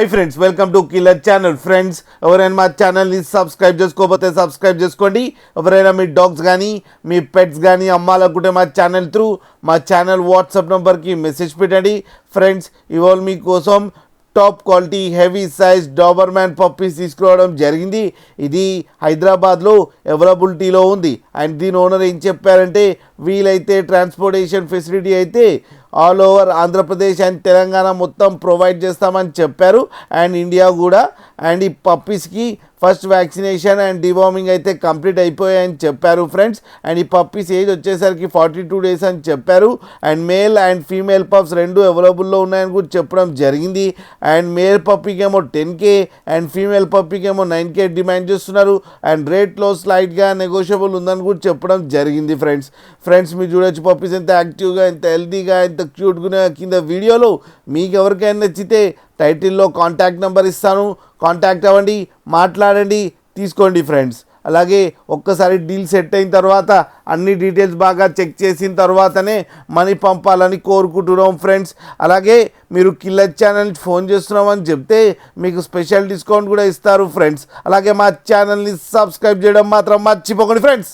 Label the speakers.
Speaker 1: Hi friends, welcome to killer channel. Friends, ఎవరైనా మా ఛానల్ని సబ్స్క్రైబ్ చేసుకోకపోతే సబ్స్క్రైబ్ చేసుకోండి. ఎవరైనా మీ డాగ్స్ కానీ మీ పెట్స్ కానీ అమ్మాలనుకుంటే మా ఛానల్ త్రూ మా ఛానల్ వాట్సాప్ నెంబర్కి మెసేజ్ పెట్టండి. ఫ్రెండ్స్, ఇవాళ మీకోసం top quality heavy size Doberman puppies తీసుకురావడం జరిగింది. ఇది హైదరాబాద్లో అవైలబిలిటీలో ఉంది. అండ్ దీని ఓనర్ ఏం చెప్పారంటే, వీలైతే ట్రాన్స్పోర్టేషన్ ఫెసిలిటీ అయితే all over Andhra Pradesh and Telangana మొత్తం ప్రొవైడ్ చేస్తామని చెప్పారు. అండ్ ఇండియా కూడా. అండ్ ఈ పప్పీస్కి ఫస్ట్ వ్యాక్సినేషన్ అండ్ డివార్మింగ్ అయితే కంప్లీట్ అయిపోయాయని చెప్పారు ఫ్రెండ్స్. అండ్ ఈ పప్పీస్ ఏజ్ వచ్చేసరికి 42 days అని చెప్పారు. And male and female pups రెండు అవైలబుల్లో ఉన్నాయని కూడా చెప్పడం జరిగింది. అండ్ మేల్ పప్పీకి ఏమో 10K అండ్ ఫీమేల్ పప్పీకి ఏమో 9K డిమాండ్ చేస్తున్నారు. అండ్ రేట్లో స్లైట్గా నెగోషియబుల్ ఉందని కూడా చెప్పడం జరిగింది ఫ్రెండ్స్, మీరు చూడొచ్చు పప్పీస్ ఎంత యాక్టివ్గా, ఎంత హెల్తీగా, ఎంత క్యూట్గా. కింద వీడియోలో మీకు ఎవరికైనా నచ్చితే టైటిల్లో కాంటాక్ట్ నెంబర్ ఇస్తాను, కాంటాక్ట్ అవ్వండి, మాట్లాడండి, తీసుకోండి ఫ్రెండ్స్. అలాగే ఒక్కసారి డీల్ సెట్ అయిన తర్వాత అన్ని డీటెయిల్స్ బాగా చెక్ చేసిన తర్వాతనే మనీ పంపాలని కోరుకుంటున్నాం ఫ్రెండ్స్. అలాగే మీరు కిల్లర్ ఛానల్ ఫోన్ చేస్తున్నామని చెప్తే మీకు స్పెషల్ డిస్కౌంట్ కూడా ఇస్తారు ఫ్రెండ్స్. అలాగే మా ఛానల్ని సబ్స్క్రైబ్ చేయడం మాత్రం మర్చిపోకండి ఫ్రెండ్స్.